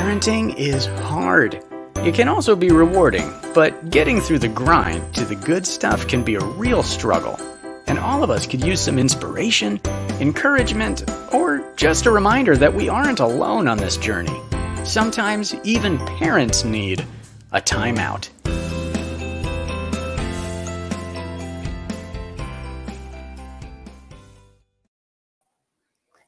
Parenting is hard. It can also be rewarding, but getting through the grind to the good stuff can be a real struggle. And all of us could use some inspiration, encouragement, or just a reminder that we aren't alone on this journey. Sometimes even parents need a timeout.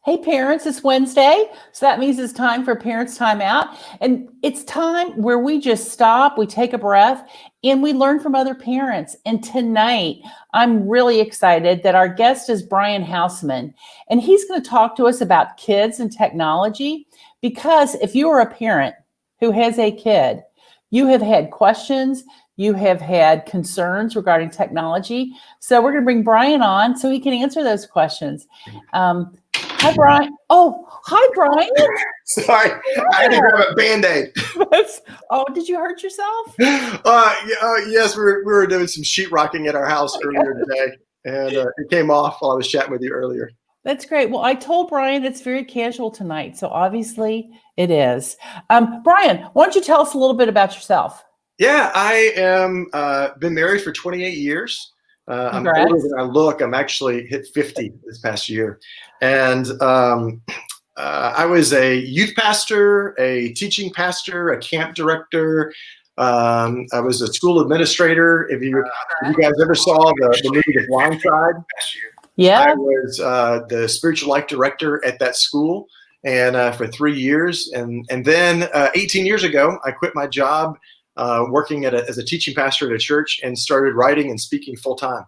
Hey parents, it's Wednesday, so that means it's time for Parents Time Out. And it's time where we just stop, we take a breath, and we learn from other parents. And tonight, I'm really excited that our guest is Brian Hausman, and he's going to talk to us about kids and technology. Because if you are a parent who has a kid, you have had questions, you have had concerns regarding technology. So we're going to bring Brian on so he can answer those questions. Hi, Brian. Oh, hi, Brian. Sorry, I had to grab a Band-Aid. Oh, did you hurt yourself? Yes, we were doing some sheetrocking at our house earlier today, and it came off while I was chatting with you earlier. That's great. Well, I told Brian it's very casual tonight, so obviously it is. Brian, why don't you tell us a little bit about yourself? Yeah, I am been married for 28 years. I'm older than I look. I'm actually hit 50 this past year. And I was a youth pastor, a teaching pastor, a camp director. I was a school administrator. If you guys ever saw the movie The Blind Side, yeah, I was the spiritual life director at that school and for 3 years. And then 18 years ago, I quit my job working as a teaching pastor at a church and started writing and speaking full time.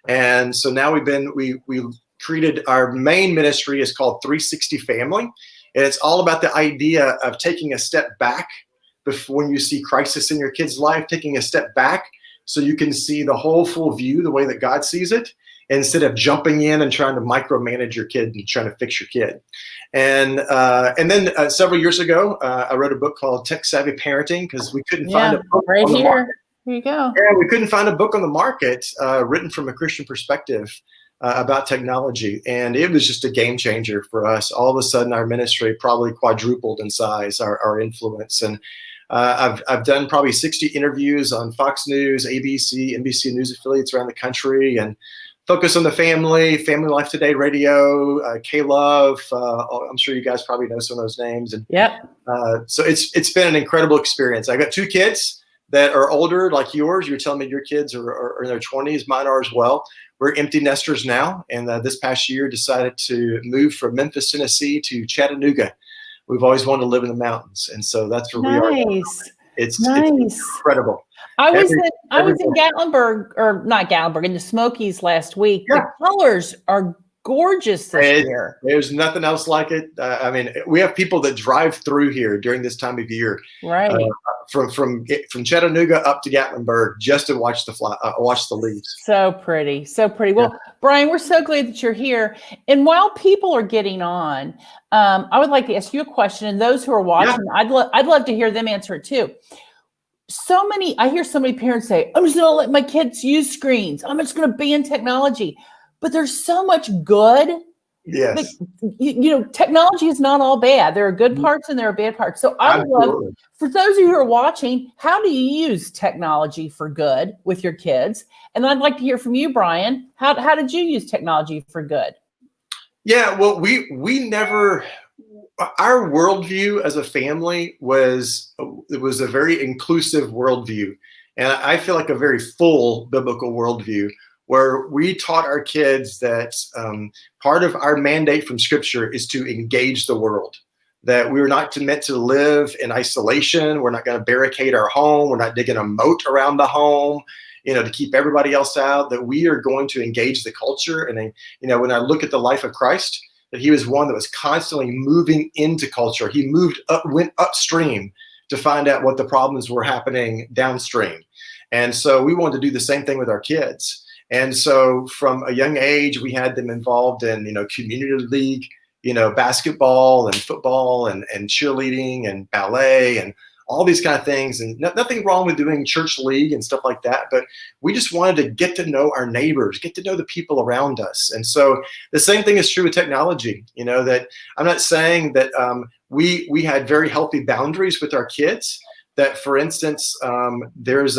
And so now we created our main ministry is called 360 Family. And it's all about the idea of taking a step back before when you see crisis in your kid's life, taking a step back so you can see the whole full view, the way that God sees it, instead of jumping in and trying to micromanage your kid and trying to fix your kid. And then several years ago, I wrote a book called Tech Savvy Parenting because we couldn't find a book right on the here. market. Here you go. Yeah, we couldn't find a book on the market written from a Christian perspective about technology. And it was just a game changer for us. All of a sudden, our ministry probably quadrupled in size, our influence. And I've done probably 60 interviews on Fox News, ABC, NBC News affiliates around the country, and focus on the family Life Today Radio, K-Love. I'm sure you guys probably know some of those names. And so it's been an incredible experience. I got 2 kids that are older, like yours. You were telling me your kids are in their 20s. Mine are as well. We're empty nesters now, and this past year decided to move from Memphis, Tennessee to Chattanooga. We've always wanted to live in the mountains, and so that's where we are. It's incredible. I was in Gatlinburg, or not Gatlinburg, in the Smokies last week. Yeah. The colors are gorgeous this year. There's nothing else like it. I mean, we have people that drive through here during this time of year, right? From Chattanooga up to Gatlinburg just to watch the leaves. So pretty, so pretty. Well, Brian, we're so glad that you're here. And while people are getting on, I would like to ask you a question. And those who are watching, I'd love to hear them answer it too. I hear so many parents say, I'm just going to let my kids use screens. I'm just going to ban technology. But there's so much good. Yes. Technology is not all bad. There are good parts and there are bad parts. So I would love, for those of you who are watching, how do you use technology for good with your kids? And I'd like to hear from you, Brian. How did you use technology for good? Yeah, well, we never, our worldview as a family was a very inclusive worldview. And I feel like a very full biblical worldview, where we taught our kids that part of our mandate from Scripture is to engage the world, that we were not meant to live in isolation. We're not going to barricade our home. We're not digging a moat around the home, to keep everybody else out, that we are going to engage the culture. And, when I look at the life of Christ, that he was one that was constantly moving into culture. He went upstream to find out what the problems were happening downstream. And so we wanted to do the same thing with our kids. And so from a young age, we had them involved in, community league, basketball and football and cheerleading and ballet and all these kind of things. And nothing wrong with doing church league and stuff like that, but we just wanted to get to know our neighbors, get to know the people around us. And so the same thing is true with technology, that I'm not saying that we had very healthy boundaries with our kids, that for instance, there's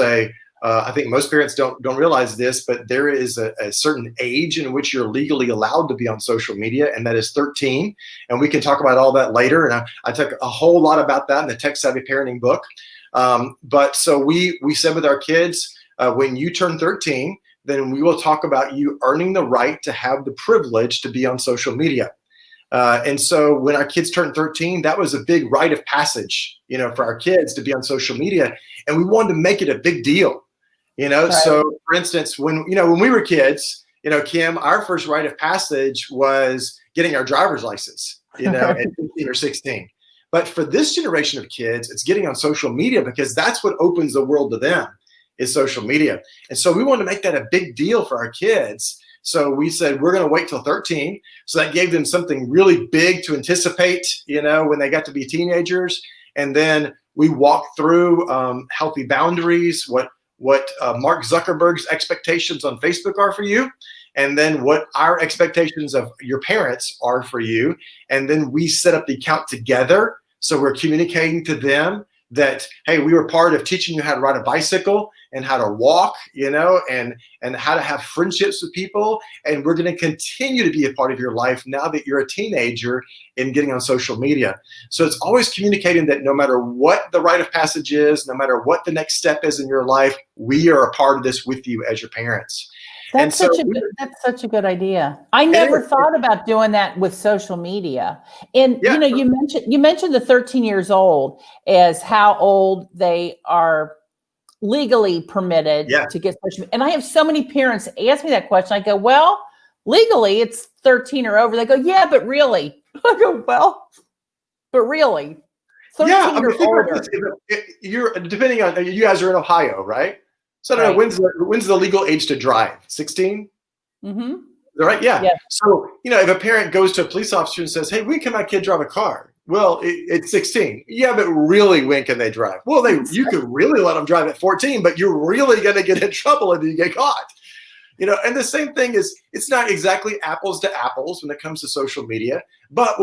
I think most parents don't realize this, but there is a certain age in which you're legally allowed to be on social media, and that is 13. And we can talk about all that later. And I talk a whole lot about that in the Tech Savvy Parenting book. But so we said with our kids, when you turn 13, then we will talk about you earning the right to have the privilege to be on social media. And so when our kids turned 13, that was a big rite of passage, for our kids to be on social media. And we wanted to make it a big deal. Right. So for instance, when we were kids, Kim, our first rite of passage was getting our driver's license, at 15 or 16. But for this generation of kids, it's getting on social media, because that's what opens the world to them, is social media. And so we wanted to make that a big deal for our kids. So we said, we're going to wait till 13. So that gave them something really big to anticipate, when they got to be teenagers. And then we walked through healthy boundaries, what Mark Zuckerberg's expectations on Facebook are for you, and then what our expectations of your parents are for you. And then we set up the account together. So we're communicating to them that, hey, we were part of teaching you how to ride a bicycle and how to walk, and how to have friendships with people. And we're going to continue to be a part of your life now that you're a teenager and getting on social media. So it's always communicating that no matter what the rite of passage is, no matter what the next step is in your life, we are a part of this with you as your parents. That's such a good idea. I never thought about doing that with social media. And you mentioned the 13 years old as how old they are legally permitted to get social media. And I have so many parents ask me that question. I go, well, legally it's 13 or over. They go, yeah, but really? I go, well, but really? 13 or older. You're depending on, you guys are in Ohio, right? So I don't know, when's the legal age to drive? 16? Mm-hmm. Right? Yeah. So, if a parent goes to a police officer and says, hey, when can my kid drive a car? Well, it's 16. Yeah, but really, when can they drive? Well, you could really let them drive at 14, but you're really going to get in trouble if you get caught. And the same thing is, it's not exactly apples to apples when it comes to social media, but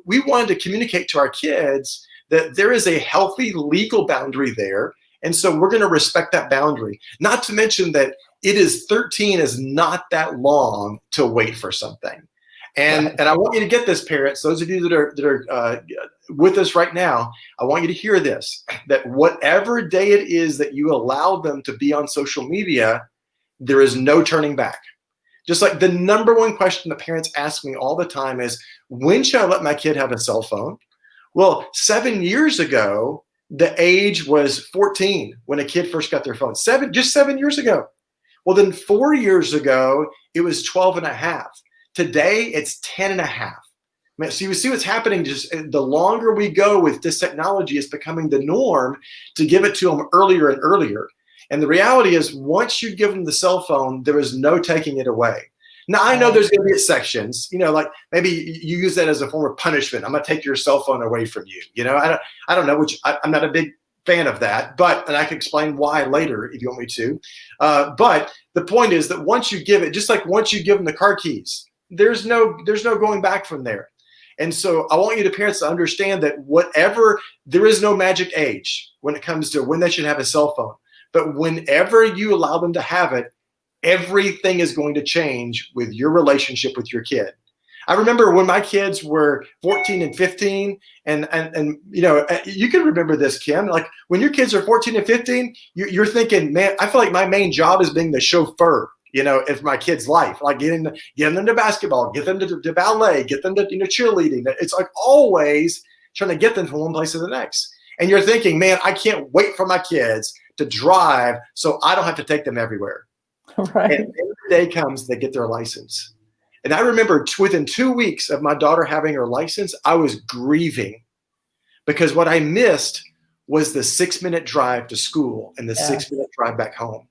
we wanted to communicate to our kids that there is a healthy legal boundary there. And so we're going to respect that boundary. Not to mention that 13 is not that long to wait for something. And I want you to get this, parents, those of you that are with us right now, I want you to hear this, that whatever day it is that you allow them to be on social media, there is no turning back. Just like the number one question the parents ask me all the time is, when should I let my kid have a cell phone? Well, 7 years ago, the age was 14 when a kid first got their phone. Just 7 years ago. Well, then 4 years ago, it was 12 and a half. Today, it's 10 and a half. So you see what's happening. Just the longer we go with this technology, it's becoming the norm to give it to them earlier and earlier. And the reality is, once you give them the cell phone, there is no taking it away. Now, I know there's going to be sections, like maybe you use that as a form of punishment. I'm going to take your cell phone away from you. I don't know, which I'm not a big fan of that, and I can explain why later if you want me to. But the point is that once you give it, just like once you give them the car keys, there's no going back from there. And so I want you to parents to understand that there is no magic age when it comes to when they should have a cell phone. But whenever you allow them to have it, everything is going to change with your relationship with your kid. I remember when my kids were 14 and 15, and you can remember this, Kim, like when your kids are 14 and 15, you're thinking, man, I feel like my main job is being the chauffeur, of my kid's life, like getting them to basketball, get them to ballet, get them to, cheerleading. It's like always trying to get them from one place to the next. And you're thinking, man, I can't wait for my kids to drive so I don't have to take them everywhere. Right. And then the day comes, they get their license. And I remember within 2 weeks of my daughter having her license, I was grieving because what I missed was the 6-minute drive to school and the 6-minute drive back home.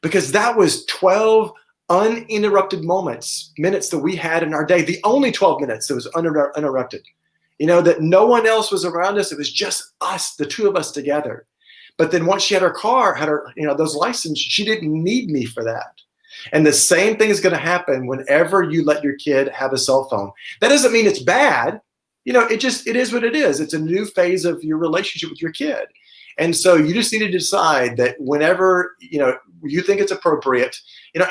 Because that was 12 uninterrupted minutes that we had in our day, the only 12 minutes that was uninterrupted. that no one else was around us. It was just us, the two of us together. But then once she had her car, had her, those license, she didn't need me for that. And the same thing is going to happen whenever you let your kid have a cell phone. That doesn't mean it's bad. It is what it is. It's a new phase of your relationship with your kid. And so you just need to decide that whenever, you think it's appropriate,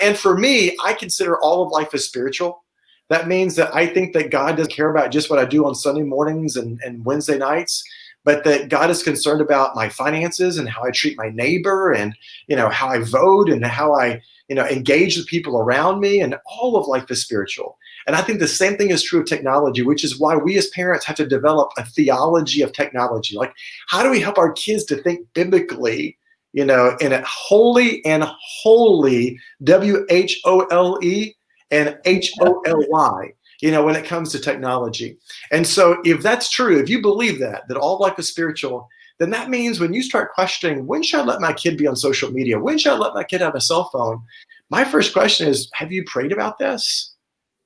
and for me, I consider all of life as spiritual. That means that I think that God doesn't care about just what I do on Sunday mornings and Wednesday nights, but that God is concerned about my finances and how I treat my neighbor and, how I vote and how I, engage with people around me, and all of life is spiritual. And I think the same thing is true of technology, which is why we as parents have to develop a theology of technology. Like, how do we help our kids to think biblically, in a holy and holy, WHOLE and HOLY, when it comes to technology. And so if that's true, if you believe that all life is spiritual, then that means when you start questioning, when should I let my kid be on social media? When should I let my kid have a cell phone? My first question is, have you prayed about this?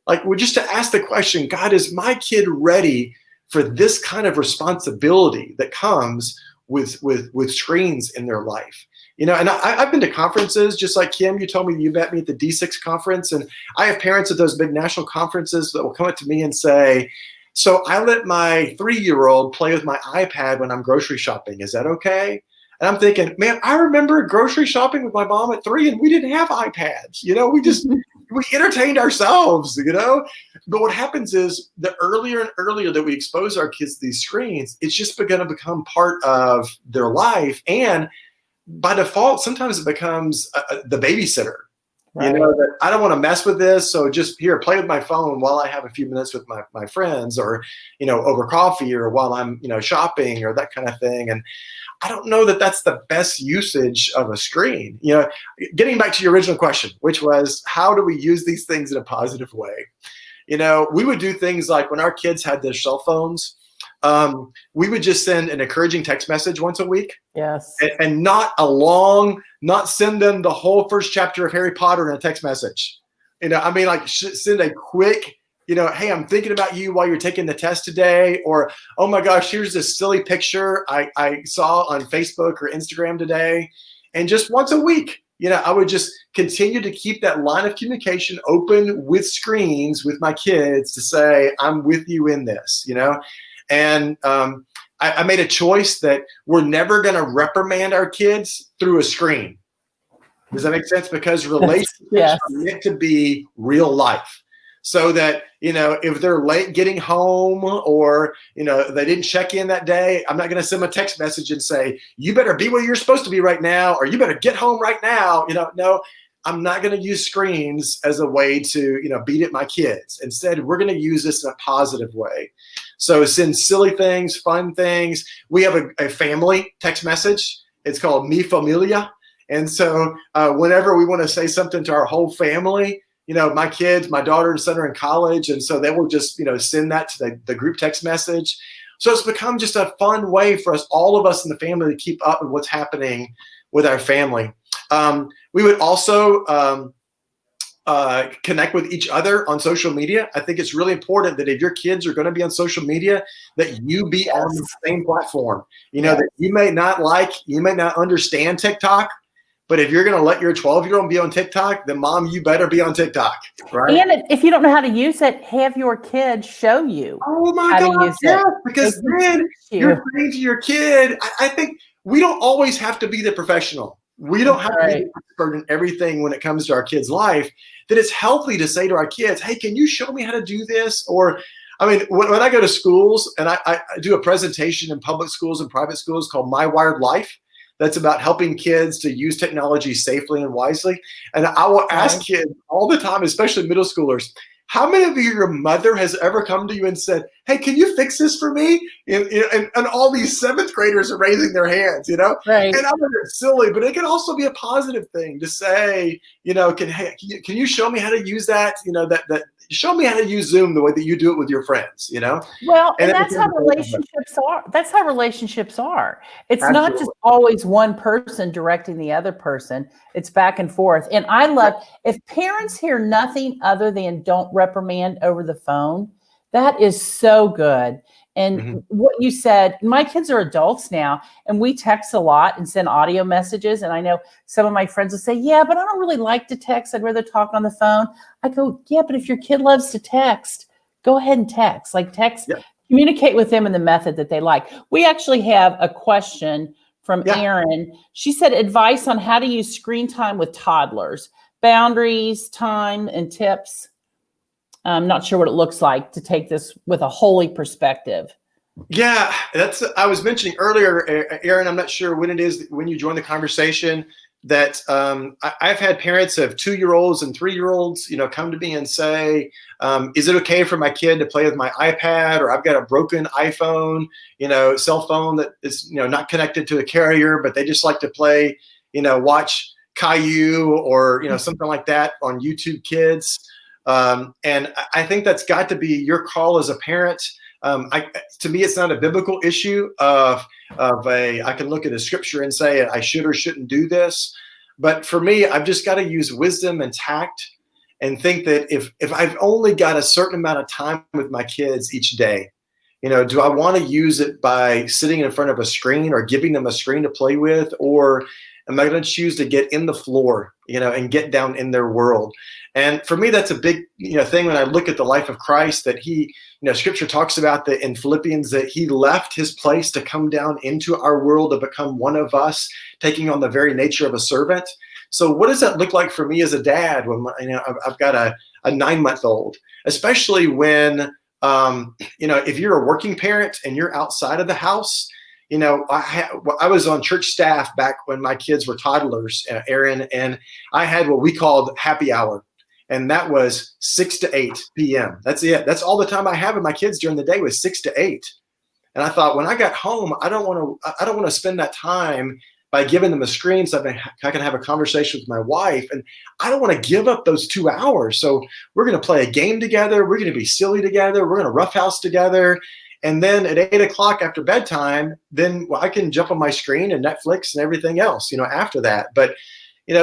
Like, we're just to ask the question, God, is my kid ready for this kind of responsibility that comes with screens in their life? And I've been to conferences, just like Kim, you told me you met me at the D6 conference. And I have parents at those big national conferences that will come up to me and say, so I let my 3-year-old play with my iPad when I'm grocery shopping. Is that okay? And I'm thinking, man, I remember grocery shopping with my mom at 3 and we didn't have iPads. We entertained ourselves, But what happens is the earlier and earlier that we expose our kids to these screens, it's just going to become part of their life. And by default, sometimes it becomes the babysitter. Right. That I don't want to mess with this, so just here, play with my phone while I have a few minutes with my friends, or over coffee, or while I'm shopping, or that kind of thing. And I don't know that that's the best usage of a screen. Getting back to your original question, which was, how do we use these things in a positive way? We would do things like when our kids had their cell phones, we would just send an encouraging text message once a week. Yes. And not send them the whole first chapter of Harry Potter in a text message. Send a quick, hey, I'm thinking about you while you're taking the test today. Or, oh my gosh, here's this silly picture I saw on Facebook or Instagram today. And just once a week, I would just continue to keep that line of communication open with screens with my kids to say, I'm with you in this, And I made a choice that we're never going to reprimand our kids through a screen. Does that make sense? Because relationships yes. are meant to be real life. So that, if they're late getting home, or, they didn't check in that day, I'm not going to send them a text message and say, you better be where you're supposed to be right now, or you better get home right now. No, I'm not going to use screens as a way to, beat at my kids. Instead, we're going to use this in a positive way. So send silly things, fun things. We have a family text message. It's called Mi Familia. And so whenever we want to say something to our whole family, my kids, my daughter and son are in college. And so they will just, send that to the group text message. So it's become just a fun way for us, all of us in the family, to keep up with what's happening with our family. We would also connect with each other on social media. I think it's really important that if your kids are going to be on social media, that you be yes. on the same platform. Yes. That you may not understand TikTok, but if you're going to let your 12-year-old be on TikTok, then mom, you better be on TikTok, right? And if you don't know how to use it, have your kids show you. Oh my God, yeah, because then you're saying to your kid, I think we don't always have to be the professional. We don't have to be an expert in everything when it comes to our kids' life. That it's healthy to say to our kids, hey, can you show me how to do this? Or, when I go to schools and I do a presentation in public schools and private schools called My Wired Life, that's about helping kids to use technology safely and wisely. And I will ask kids all the time, especially middle schoolers, how many of your mother has ever come to you and said, hey, can you fix this for me? And all these 7th graders are raising their hands, Right. And I'm silly, but it can also be a positive thing to say, can you show me how to use that? That show me how to use Zoom the way that you do it with your friends, Well, and that's how relationships are. That's how relationships are. It's Absolutely. Not just always one person directing the other person. It's back and forth. And I love, if parents hear nothing other than don't reprimand over the phone, that is so good. And what you said, my kids are adults now, and we text a lot and send audio messages. And I know some of my friends will say, yeah, but I don't really like to text. I'd rather talk on the phone. I go, yeah, but if your kid loves to text, go ahead and text. Like text, communicate with them in the method that they like. We actually have a question from Erin. She said advice on how to use screen time with toddlers, boundaries, time, and tips. I'm not sure what it looks like to take this with a holy perspective. Yeah, I was mentioning earlier, Aaron, I'm not sure when it is when you join the conversation that I've had parents of 2-year-olds and 3-year-olds, come to me and say, is it okay for my kid to play with my iPad, or I've got a broken iPhone, cell phone that is, not connected to a carrier, but they just like to play, watch Caillou or, something like that on YouTube Kids. And I think that's got to be your call as a parent. To me, it's not a biblical issue I can look at a scripture and say I should or shouldn't do this. But for me, I've just got to use wisdom and tact and think that if I've only got a certain amount of time with my kids each day, do I want to use it by sitting in front of a screen or giving them a screen to play with, or am I going to choose to get in the floor, and get down in their world? And for me, that's a big, thing when I look at the life of Christ, that he, scripture talks about that in Philippians, that he left his place to come down into our world to become one of us, taking on the very nature of a servant. So what does that look like for me as a dad when I've got a 9-month-old, especially when, if you're a working parent and you're outside of the house? I was on church staff back when my kids were toddlers, Aaron, and I had what we called happy hour. And that was 6 to 8 p.m. That's it. That's all the time I have with my kids during the day, was 6 to 8. And I thought, when I got home, I don't want to spend that time by giving them a screen so I can have a conversation with my wife. And I don't want to give up those 2 hours. So we're going to play a game together. We're going to be silly together. We're going to roughhouse together. And then at 8 o'clock after bedtime, then I can jump on my screen and Netflix and everything else, after that. But,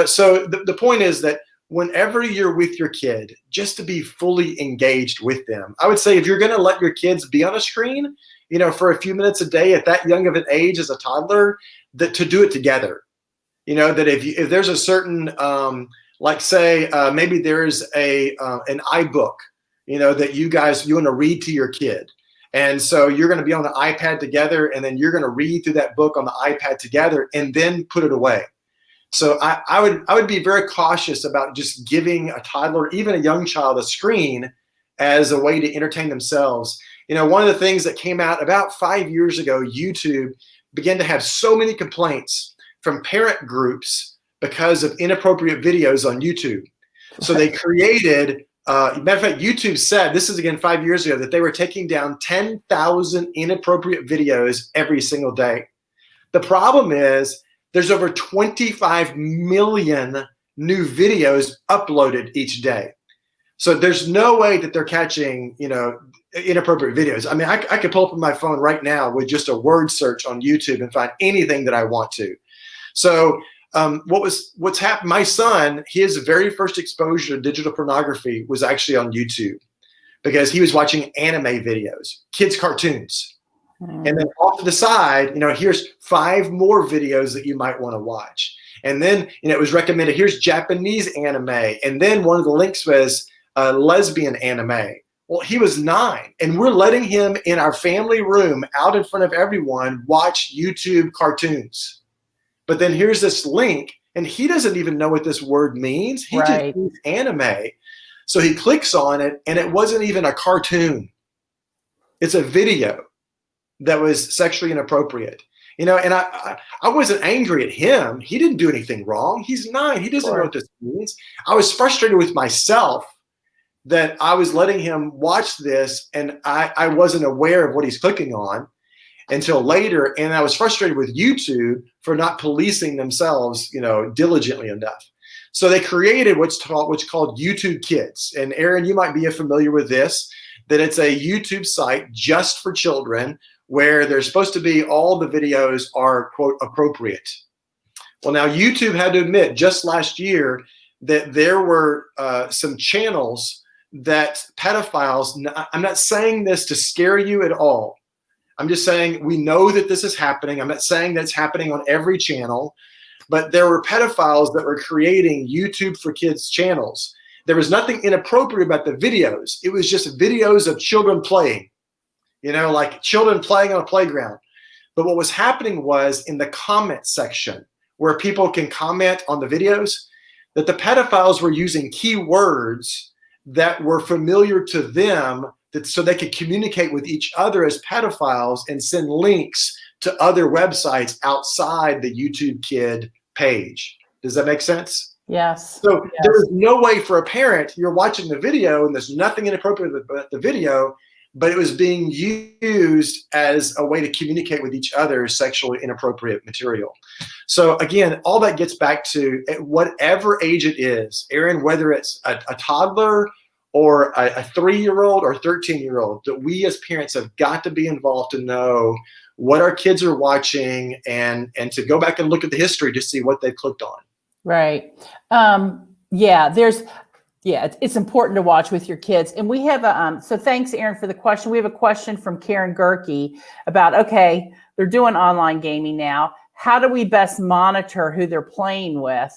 so the point is that whenever you're with your kid, just to be fully engaged with them. I would say if you're going to let your kids be on a screen, for a few minutes a day at that young of an age as a toddler, that to do it together. That if there's a certain, like say, maybe there's an iBook, that you want to read to your kid. And so you're going to be on the iPad together, and then you're going to read through that book on the iPad together and then put it away. So I would be very cautious about just giving a toddler, even a young child, a screen as a way to entertain themselves. One of the things that came out about 5 years ago, YouTube began to have so many complaints from parent groups because of inappropriate videos on YouTube. So they created, matter of fact, YouTube said, this is again 5 years ago, that they were taking down 10,000 inappropriate videos every single day. The problem is, there's over 25 million new videos uploaded each day. So there's no way that they're catching, inappropriate videos. I mean, I could pull up on my phone right now with just a word search on YouTube and find anything that I want to. So what's happened, my son, his very first exposure to digital pornography was actually on YouTube, because he was watching anime videos, kids' cartoons. And then off to the side, here's 5 more videos that you might want to watch. And then, it was recommended, here's Japanese anime. And then one of the links was lesbian anime. Well, he was 9, and we're letting him in our family room out in front of everyone watch YouTube cartoons. But then here's this link, and he doesn't even know what this word means. He just means anime. So he clicks on it, and it wasn't even a cartoon. It's a video that was sexually inappropriate. And I wasn't angry at him. He didn't do anything wrong. He's 9. He doesn't know what this means. I was frustrated with myself that I was letting him watch this, and I wasn't aware of what he's clicking on until later. And I was frustrated with YouTube for not policing themselves, diligently enough. So they created what's called YouTube Kids. And Aaron, you might be familiar with this, that it's a YouTube site just for children, where they're supposed to be, all the videos are, quote, appropriate. Well, now YouTube had to admit just last year that there were some channels that pedophiles, I'm not saying this to scare you at all, I'm just saying we know that this is happening. I'm not saying that it's happening on every channel, but there were pedophiles that were creating YouTube for Kids channels. There was nothing inappropriate about the videos. It was just videos of children playing, like children playing on a playground. But what was happening was in the comment section where people can comment on the videos, that the pedophiles were using keywords that were familiar to them, so they could communicate with each other as pedophiles and send links to other websites outside the YouTube Kid page. Does that make sense? Yes. So yes. There is no way for a parent, you're watching the video and there's nothing inappropriate about the video, but it was being used as a way to communicate with each other sexually inappropriate material. So again, all that gets back to at whatever age it is, Aaron, whether it's a toddler or a 3-year-old or 13-year-old, that we as parents have got to be involved to know what our kids are watching and to go back and look at the history to see what they've clicked on. Right. It's important to watch with your kids. And we have so thanks, Aaron, for the question. We have a question from Karen Gerke about, okay, they're doing online gaming now. How do we best monitor who they're playing with?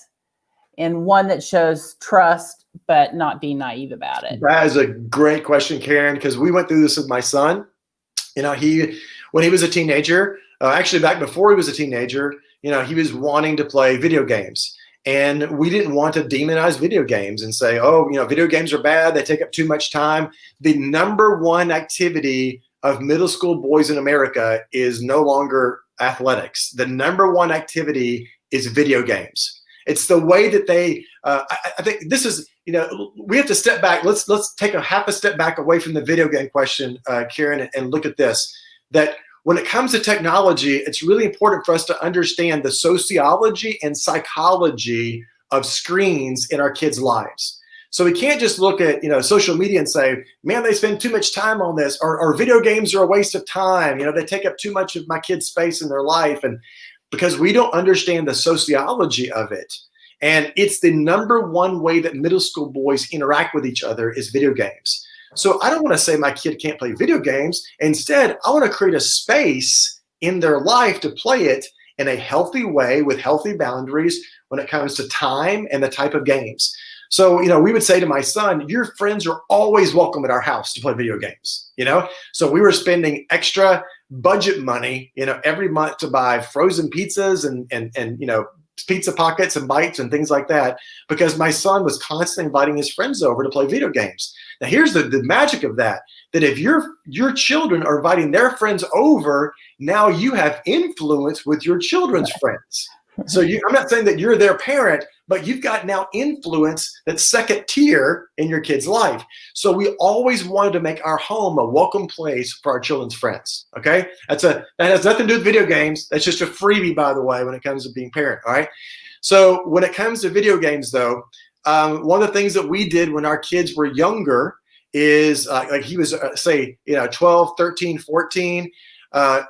And one that shows trust, but not be naive about it. That is a great question, Karen, because we went through this with my son. When he was a teenager, actually back before he was a teenager, he was wanting to play video games. And we didn't want to demonize video games and say, oh, video games are bad. They take up too much time. The number one activity of middle school boys in America is no longer athletics. The number one activity is video games. It's the way that they, I think this is, we have to step back. Let's take a half a step back away from the video game question, Karen, and look at this, that when it comes to technology, it's really important for us to understand the sociology and psychology of screens in our kids' lives. So we can't just look at, social media and say, man, they spend too much time on this, or video games are a waste of time. They take up too much of my kids' space in their life. And because we don't understand the sociology of it. And it's the number one way that middle school boys interact with each other is video games. So I don't want to say my kid can't play video games. Instead, I want to create a space in their life to play it in a healthy way with healthy boundaries when it comes to time and the type of games. So, we would say to my son, your friends are always welcome at our house to play video games, So we were spending extra budget money, every month to buy frozen pizzas and pizza pockets and bites and things like that, because my son was constantly inviting his friends over to play video games. Now, here's the magic of that if your children are inviting their friends over, now you have influence with your children's friends. So I'm not saying that you're their parent, but you've got now influence that's second tier in your kid's life. So we always wanted to make our home a welcome place for our children's friends. Okay, that has nothing to do with video games. That's just a freebie, by the way, when it comes to being parent. All right. So when it comes to video games, though, one of the things that we did when our kids were younger is like he was say 12, 13, 14.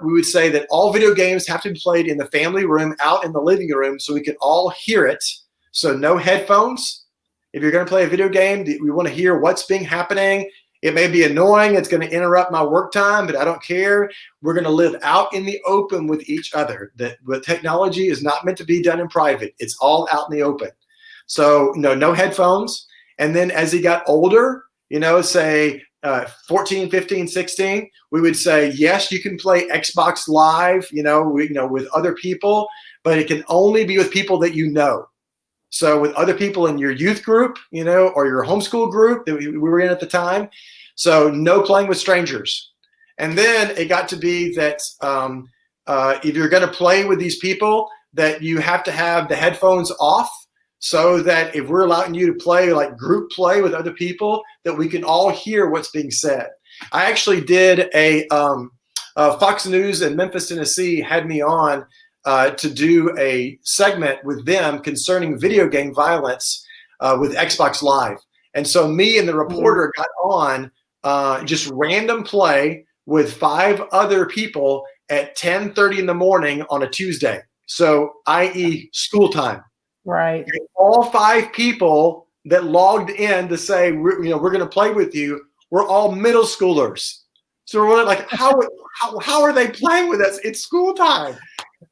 We would say that all video games have to be played in the family room, out in the living room, so we can all hear it. So no headphones. If you're going to play a video game, we want to hear what's being happening. It may be annoying. It's going to interrupt my work time, but I don't care. We're going to live out in the open with each other. That technology is not meant to be done in private. It's all out in the open. So no headphones. And then as he got older, say 14, 15, 16, we would say, yes, you can play Xbox Live, with other people, but it can only be with people that you know. So with other people in your youth group, or your homeschool group that we were in at the time. So no playing with strangers. And then it got to be that if you're going to play with these people, that you have to have the headphones off, so that if we're allowing you to play like group play with other people, that we can all hear what's being said. I actually did a Fox News in Memphis, Tennessee had me on to do a segment with them concerning video game violence with Xbox Live. And so me and the reporter got on just random play with 5 other people at 10:30 in the morning on a Tuesday. So i.e. school time. Right. All 5 people that logged in to say, we're going to play with you, we're all middle schoolers. So we're wondering, like, how are they playing with us? It's school time.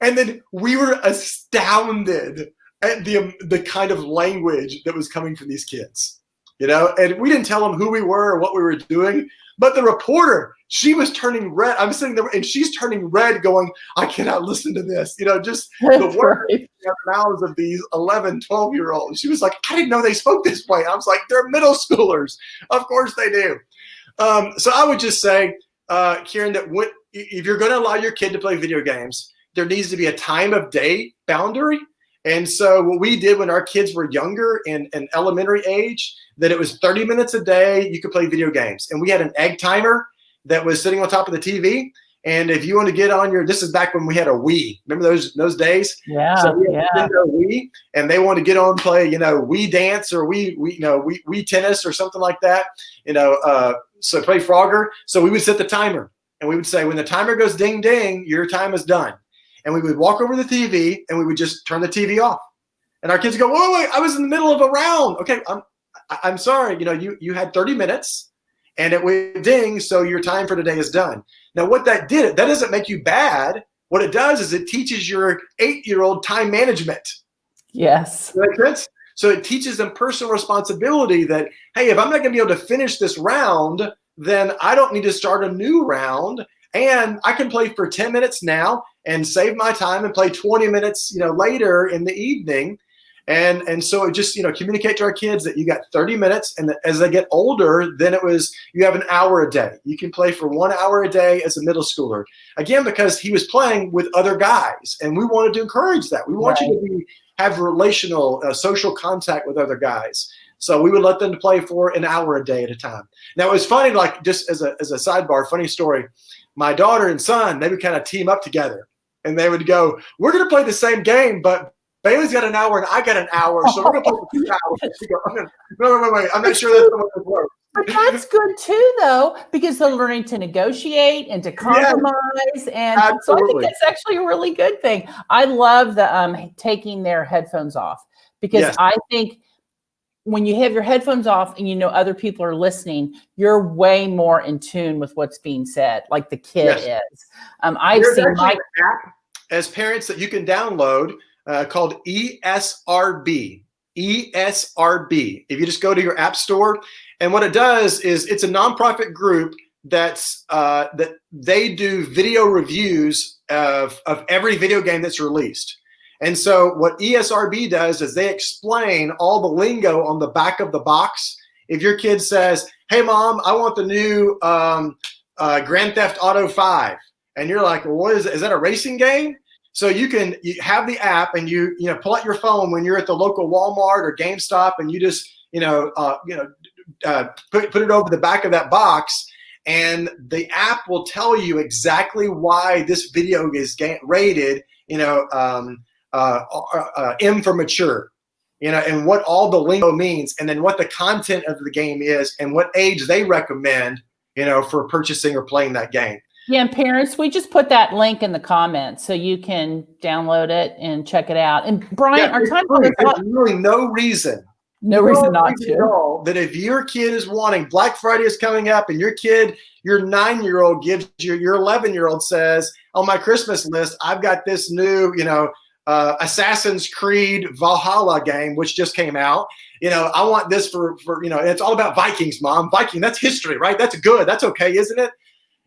And then we were astounded at the kind of language that was coming from these kids, and we didn't tell them who we were or what we were doing. But the reporter, she was turning red. I'm sitting there and she's turning red going, I cannot listen to this. Just the words in the mouths of these 11, 12-year-olds. She was like, I didn't know they spoke this way. I was like, they're middle schoolers. Of course they do. So I would just say, Kieran, that if you're going to allow your kid to play video games, there needs to be a time of day boundary. And so what we did when our kids were younger and elementary age, that it was 30 minutes a day, you could play video games. And we had an egg timer that was sitting on top of the TV. And if you want to get on this is back when we had a Wii. Remember those days? Yeah. So we had a Wii, and they want to get on and play, Wii Dance or Wii Tennis or something like that. So play Frogger. So we would set the timer, and we would say, when the timer goes ding ding, your time is done. And we would walk over to the TV, and we would just turn the TV off. And our kids go, wait, I was in the middle of a round. Okay, I'm sorry. You had 30 minutes, and it went ding, so your time for today is done. Now, what that doesn't make you bad. What it does is it teaches your 8-year-old time management. Yes. Does that make sense? So it teaches them personal responsibility that, hey, if I'm not going to be able to finish this round, then I don't need to start a new round. And I can play for 10 minutes now and save my time and play 20 minutes, later in the evening. And so it just, communicate to our kids that you got 30 minutes, and that as they get older, then you have an hour a day. You can play for 1 hour a day as a middle schooler. Again, because he was playing with other guys, and we wanted to encourage that. We want you to have relational, social contact with other guys. So we would let them play for an hour a day at a time. Now, it was funny, like just as a sidebar, funny story. My daughter and son, they would kind of team up together, and they would go, we're going to play the same game, but Bailey's got an hour and I got an hour, so we're going to play for 2 hours. She go, wait. I'm not sure that's the way it works. But that's good too, though, because they're learning to negotiate and to compromise. Yes, and absolutely. So I think that's actually a really good thing. I love the taking their headphones off, because I think when you have your headphones off and other people are listening, you're way more in tune with what's being said, like the kid is. There's seen my app as parents that you can download called ESRB. ESRB. If you just go to your app store, and what it does is it's a nonprofit group that they do video reviews of every video game that's released. And so what ESRB does is they explain all the lingo on the back of the box. If your kid says, hey, Mom, I want the new Grand Theft Auto 5. And you're like, well, what is it? Is that a racing game? So you have the app, and you pull out your phone when you're at the local Walmart or GameStop, and you just put it over the back of that box, and the app will tell you exactly why this video is rated M for mature, and what all the lingo means, and then what the content of the game is, and what age they recommend, for purchasing or playing that game. Yeah, and parents, we just put that link in the comments so you can download it and check it out. And Brian, our time there's really no reason not to. That if your kid is wanting, Black Friday is coming up, and your 9-year-old gives your 11-year-old says, on my Christmas list, I've got this new, Assassin's Creed Valhalla game, which just came out. I want this for it's all about Vikings, Mom. Viking, that's history, right? That's good. That's okay, isn't it?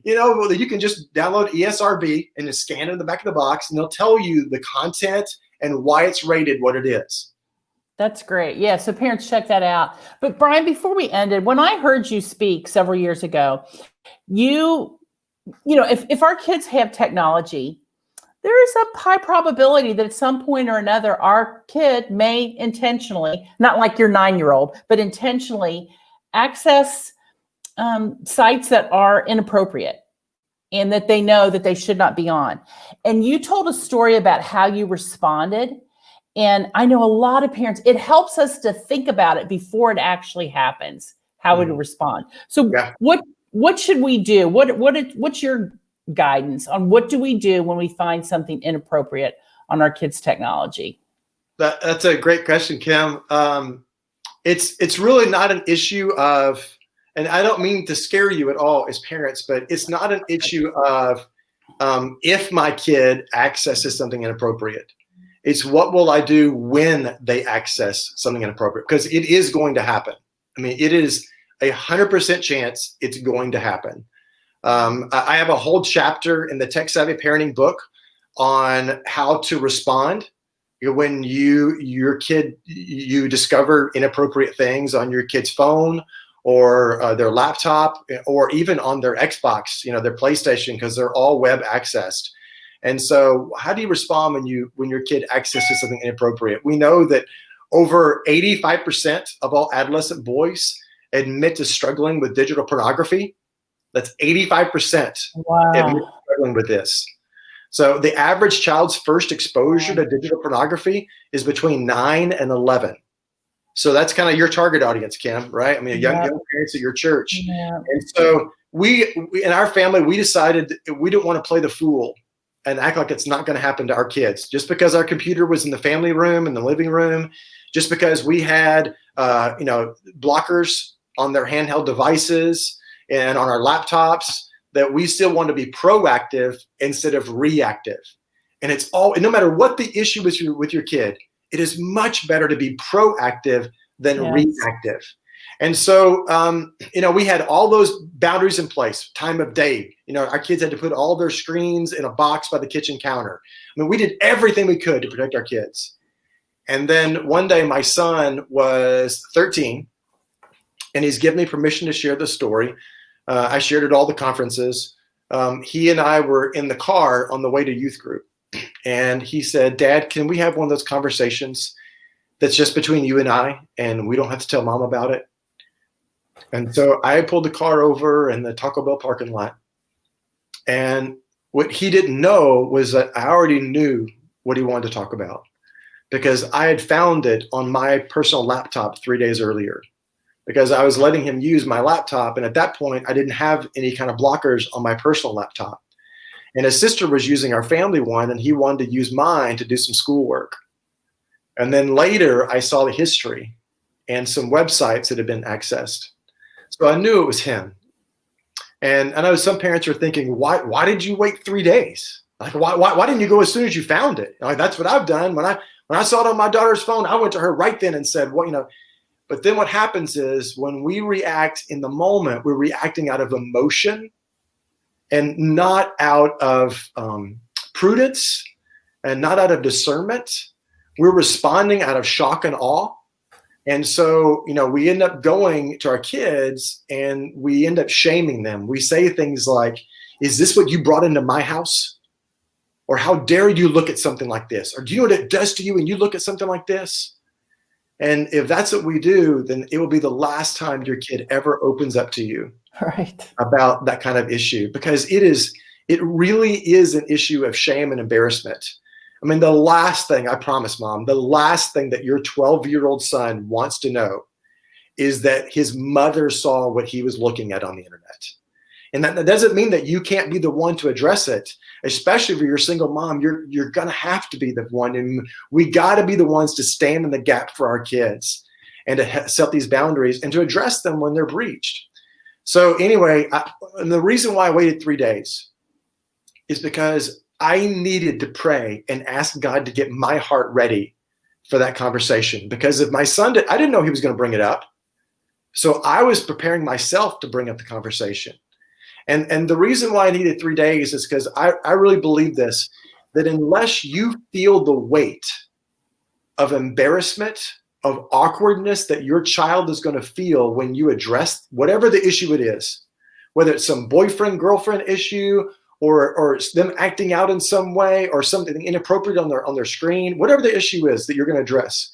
You can just download ESRB and just scan it in the back of the box, and they'll tell you the content and why it's rated what it is. That's great. Yeah, so parents, check that out. But Brian, before we ended, when I heard you speak several years ago, if our kids have technology, there is a high probability that at some point or another, our kid may intentionally, not like your 9-year-old, but intentionally access sites that are inappropriate and that they know that they should not be on. And you told a story about how you responded. And I know a lot of parents, it helps us to think about it before it actually happens, how we respond. So what should we do? What's your guidance on what do we do when we find something inappropriate on our kids' technology? That's a great question, Kim. It's really not an issue of and I don't mean to scare you at all as parents, but it's not an issue of if my kid accesses something inappropriate. It's what will I do when they access something inappropriate? Because it is going to happen. I mean, it is 100% chance it's going to happen. I have a whole chapter in the Tech Savvy Parenting book on how to respond when you discover inappropriate things on your kid's phone or their laptop or even on their Xbox, their PlayStation, because they're all web accessed. And so how do you respond when your kid accesses something inappropriate? We know that over 85% of all adolescent boys admit to struggling with digital pornography. That's 85% admit to struggling with this. So the average child's first exposure to digital pornography is between 9 and 11. So that's kind of your target audience, Kim, right? I mean, young parents at your church. Yeah. And so we in our family, we decided we didn't want to play the fool and act like it's not going to happen to our kids. Just because our computer was in the family room, in the living room, just because we had, blockers on their handheld devices and on our laptops, that we still want to be proactive instead of reactive. And it's no matter what the issue is with your kid, it is much better to be proactive than reactive. And so, we had all those boundaries in place, time of day. Our kids had to put all their screens in a box by the kitchen counter. I mean, we did everything we could to protect our kids. And then one day my son was 13 and he's given me permission to share the story. I shared at all the conferences. He and I were in the car on the way to youth group. And he said, "Dad, can we have one of those conversations that's just between you and I, and we don't have to tell Mom about it?" And so I pulled the car over in the Taco Bell parking lot. And what he didn't know was that I already knew what he wanted to talk about, because I had found it on my personal laptop 3 days earlier, because I was letting him use my laptop. And at that point, I didn't have any kind of blockers on my personal laptop. And his sister was using our family one, and he wanted to use mine to do some schoolwork. And then later, I saw the history and some websites that had been accessed. So I knew it was him. And I know some parents are thinking, why did you wait 3 days? Like, why didn't you go as soon as you found it? Like, that's what I've done. When I saw it on my daughter's phone, I went to her right then and said, But then what happens is when we react in the moment, we're reacting out of emotion and not out of prudence and not out of discernment. We're responding out of shock and awe. And so, we end up going to our kids and we end up shaming them. We say things like, "Is this what you brought into my house?" Or, "How dare you look at something like this?" Or, "Do you know what it does to you when you look at something like this?" And if that's what we do, then it will be the last time your kid ever opens up to you about that kind of issue, because it really is an issue of shame and embarrassment. I mean, the last thing, I promise, Mom, the last thing that your 12-year-old son wants to know is that his mother saw what he was looking at on the internet. And that doesn't mean that you can't be the one to address it, especially if you're a single mom. You're going to have to be the one. And we got to be the ones to stand in the gap for our kids and to set these boundaries and to address them when they're breached. So anyway, and the reason why I waited 3 days is because I needed to pray and ask God to get my heart ready for that conversation. Because if my son I didn't know he was going to bring it up. So I was preparing myself to bring up the conversation. And the reason why I needed 3 days is because I really believe this, that unless you feel the weight of embarrassment, of awkwardness that your child is going to feel when you address whatever the issue it is, whether it's some boyfriend, girlfriend issue, or them acting out in some way, or something inappropriate on their screen, whatever the issue is that you're going to address,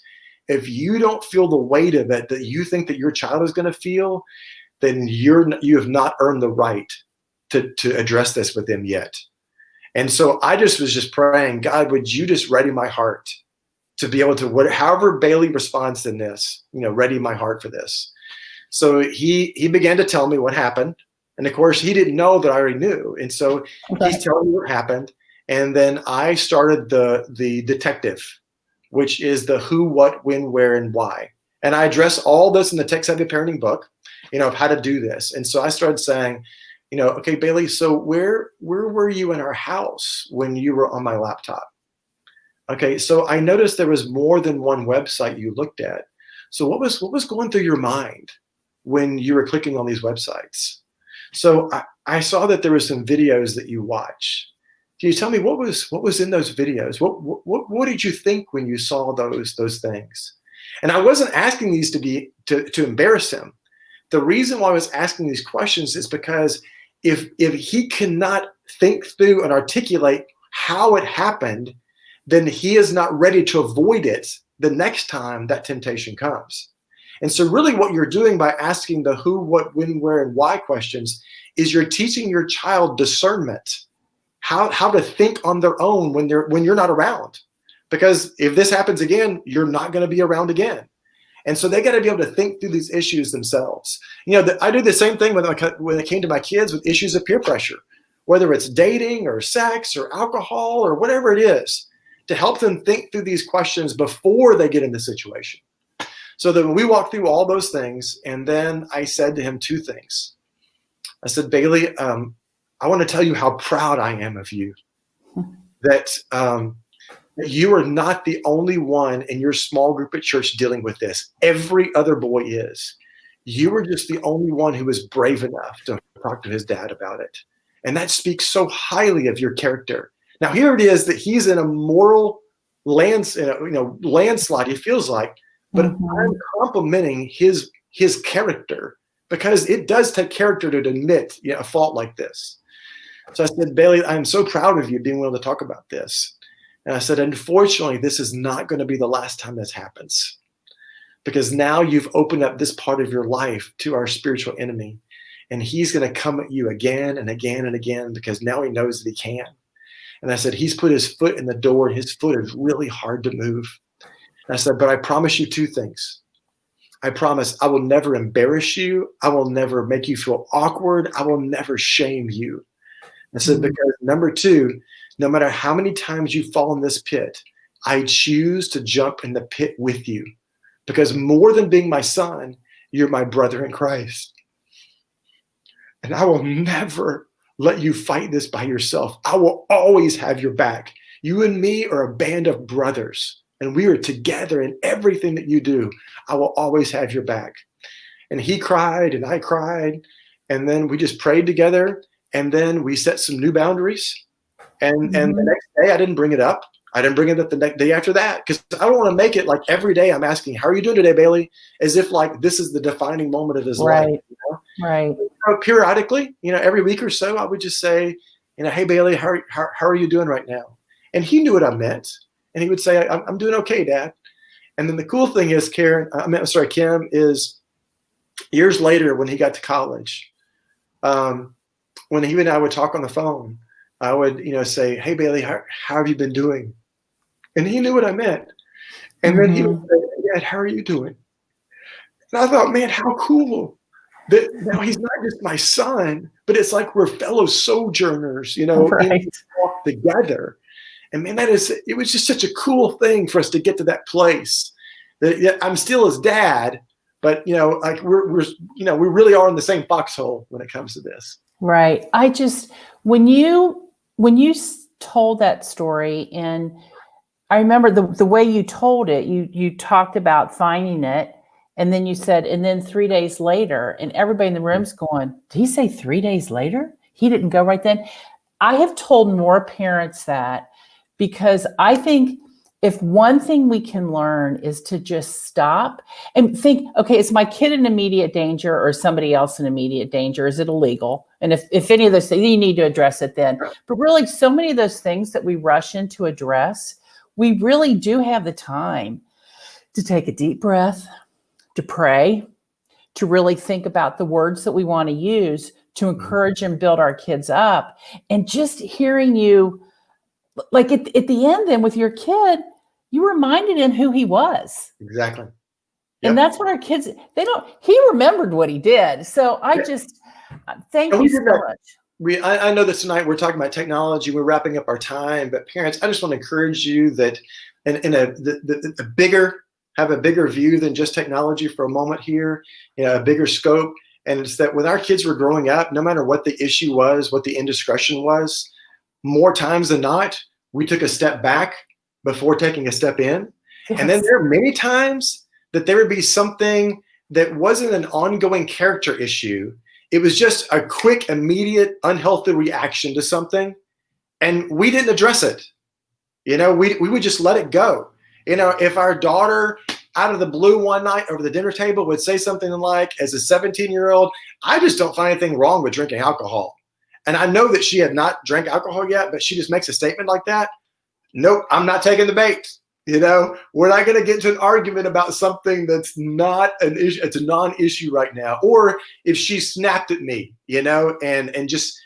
if you don't feel the weight of it that you think that your child is going to feel, then you have not earned the right to address this with them yet. And so I was just praying, God, would you just ready my heart to be able to, however Bailey responds in this, ready my heart for this. So he began to tell me what happened. And of course, he didn't know that I already knew. And so he's telling me what happened. And then I started the detective, which is the who, what, when, where, and why. And I address all this in the Tech Savvy Parenting book. of how to do this. And so I started saying, okay, Bailey, so where were you in our house when you were on my laptop? Okay, so I noticed there was more than one website you looked at. So what was going through your mind when you were clicking on these websites? So I saw that there were some videos that you watch. Can you tell me what was in those videos? What did you think when you saw those things? And I wasn't asking these to embarrass him. The reason why I was asking these questions is because if he cannot think through and articulate how it happened, then he is not ready to avoid it the next time that temptation comes. And so really what you're doing by asking the who, what, when, where, and why questions is you're teaching your child discernment, how to think on their own when you're not around. Because if this happens again, you're not going to be around again. And so they got to be able to think through these issues themselves. I do the same thing when it came to my kids with issues of peer pressure, whether it's dating or sex or alcohol or whatever it is, to help them think through these questions before they get in the situation. So that when we walked through all those things, and then I said to him two things. I said, Bailey, I want to tell you how proud I am of you, that you are not the only one in your small group at church dealing with this. Every other boy is. You were just the only one who was brave enough to talk to his dad about it. And that speaks so highly of your character. Now, here it is that he's in a moral landslide, it feels like, but I'm complimenting his character, because it does take character to admit a fault like this. So I said, Bailey, I'm so proud of you being willing to talk about this. And I said, unfortunately, this is not going to be the last time this happens, because now you've opened up this part of your life to our spiritual enemy, and he's going to come at you again and again and again, because now he knows that he can. And I said, he's put his foot in the door, and his foot is really hard to move. And I said, but I promise you two things. I promise I will never embarrass you. I will never make you feel awkward. I will never shame you. I said, because number two, no matter how many times you fall in this pit, I choose to jump in the pit with you, because more than being my son, you're my brother in Christ. And I will never let you fight this by yourself. I will always have your back. You and me are a band of brothers, and we are together in everything that you do. I will always have your back. And he cried and I cried, and then we just prayed together, and then we set some new boundaries. And the next day I didn't bring it up. I didn't bring it up the next day after that, because I don't want to make it like every day I'm asking, how are you doing today, Bailey? As if like this is the defining moment of his life. Right. Periodically, every week or so, I would just say, hey, Bailey, how are you doing right now? And he knew what I meant. And he would say, I'm doing okay, Dad. And then the cool thing is, Kim, is years later when he got to college, when he and I would talk on the phone, I would, say, hey, Bailey, how have you been doing? And he knew what I meant. And then he would say, Dad, how are you doing? And I thought, man, how cool. That now he's not just my son, but it's like we're fellow sojourners, right. walk together. And man, it was just such a cool thing for us to get to that place. That I'm still his dad, but like we really are in the same foxhole when it comes to this. Right. When you told that story, and I remember the way you told it, you talked about finding it. And then you said, and then 3 days later, and everybody in the room's going, did he say 3 days later? He didn't go right then. I have told more parents that, because I think if one thing we can learn is to just stop and think, okay, is my kid in immediate danger or somebody else in immediate danger? Is it illegal? And if any of those things, you need to address it then. But really, so many of those things that we rush in to address, we really do have the time to take a deep breath, to pray, to really think about the words that we want to use to encourage and build our kids up. And just hearing you, like at the end then with your kid, you reminded him who he was. Exactly. Yep. And that's what our kids, he remembered what he did. So I just, thank you so much. I know that tonight we're talking about technology, we're wrapping up our time, but parents, I just want to encourage you that have a bigger view than just technology for a moment here, a bigger scope. And it's that when our kids were growing up, no matter what the issue was, what the indiscretion was, more times than not, we took a step back before taking a step in. Yes. And then there are many times that there would be something that wasn't an ongoing character issue. It was just a quick, immediate, unhealthy reaction to something. And we didn't address it. We would just let it go. If our daughter out of the blue one night over the dinner table would say something like, as a 17-year-old, I just don't find anything wrong with drinking alcohol. And I know that she had not drank alcohol yet, but she just makes a statement like that. Nope, I'm not taking the bait. We're not going to get into an argument about something that's not an issue. It's a non-issue right now. Or if she snapped at me, and just,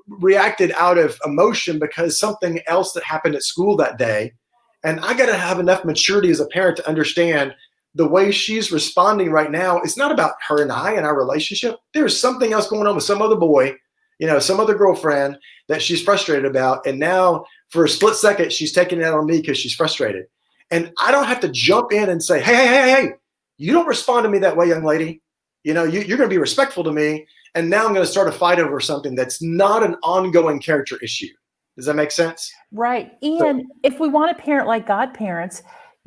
reacted out of emotion because something else that happened at school that day. And I got to have enough maturity as a parent to understand the way she's responding right now. It's not about her and I and our relationship. There's something else going on with some other boy, some other girlfriend that she's frustrated about. And now for a split second, she's taking it out on me because she's frustrated. And I don't have to jump in and say, hey, you don't respond to me that way, young lady. You're going to be respectful to me. And now I'm going to start a fight over something that's not an ongoing character issue. Does that make sense? Right. And if we want to parent like God parents,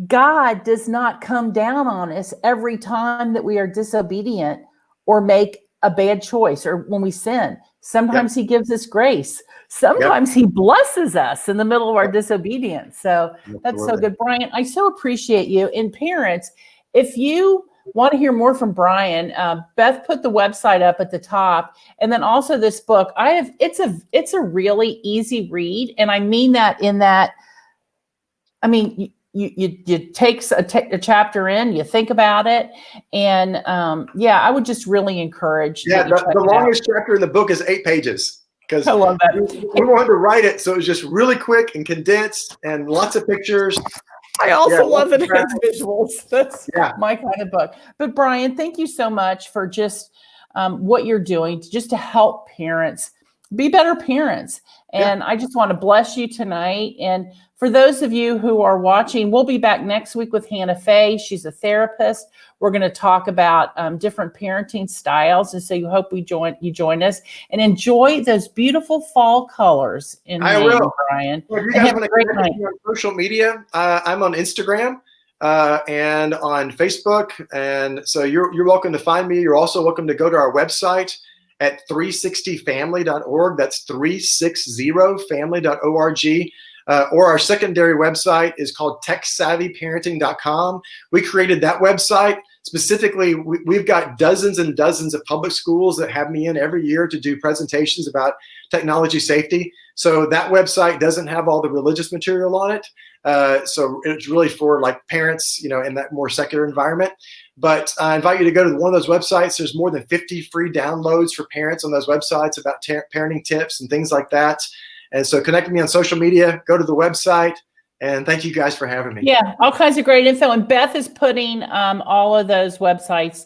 God does not come down on us every time that we are disobedient or make a bad choice or when we sin. Sometimes He gives us grace. Sometimes He blesses us in the middle of our disobedience. So that's so good. Brian, I so appreciate you. And parents, if you want to hear more from Brian, Beth put the website up at the top, and then also this book. It's a really easy read, and I mean that in that. I mean, you take a chapter in, you think about it, and I would just really encourage. Yeah, the longest chapter in the book is 8 pages because I love that. We wanted to write it so it was just really quick and condensed and lots of pictures. I also love it as visuals. That's my kind of book. But Brian, thank you so much for just what you're doing just to help parents be better parents. And I just want to bless you tonight. And for those of you who are watching, we'll be back next week with Hannah Faye. She's a therapist. We're going to talk about different parenting styles. And so you hope you join us and enjoy those beautiful fall colors in May, Brian. Well, if you guys want to connect me on social media, I'm on Instagram and on Facebook. And so you're welcome to find me. You're also welcome to go to our website at 360family.org. That's 360family.org. Or our secondary website is called techsavvyparenting.com. We created that website specifically. We've got dozens and dozens of public schools that have me in every year to do presentations about technology safety. So that website doesn't have all the religious material on it. So it's really for like parents, in that more secular environment. But I invite you to go to one of those websites. There's more than 50 free downloads for parents on those websites about parenting tips and things like that. And so connect with me on social media, go to the website, and thank you guys for having me. Yeah, all kinds of great info. And Beth is putting all of those websites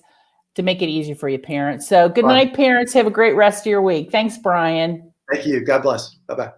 to make it easy for you parents. So good night, parents. Have a great rest of your week. Thanks, Brian. Thank you. God bless. Bye-bye.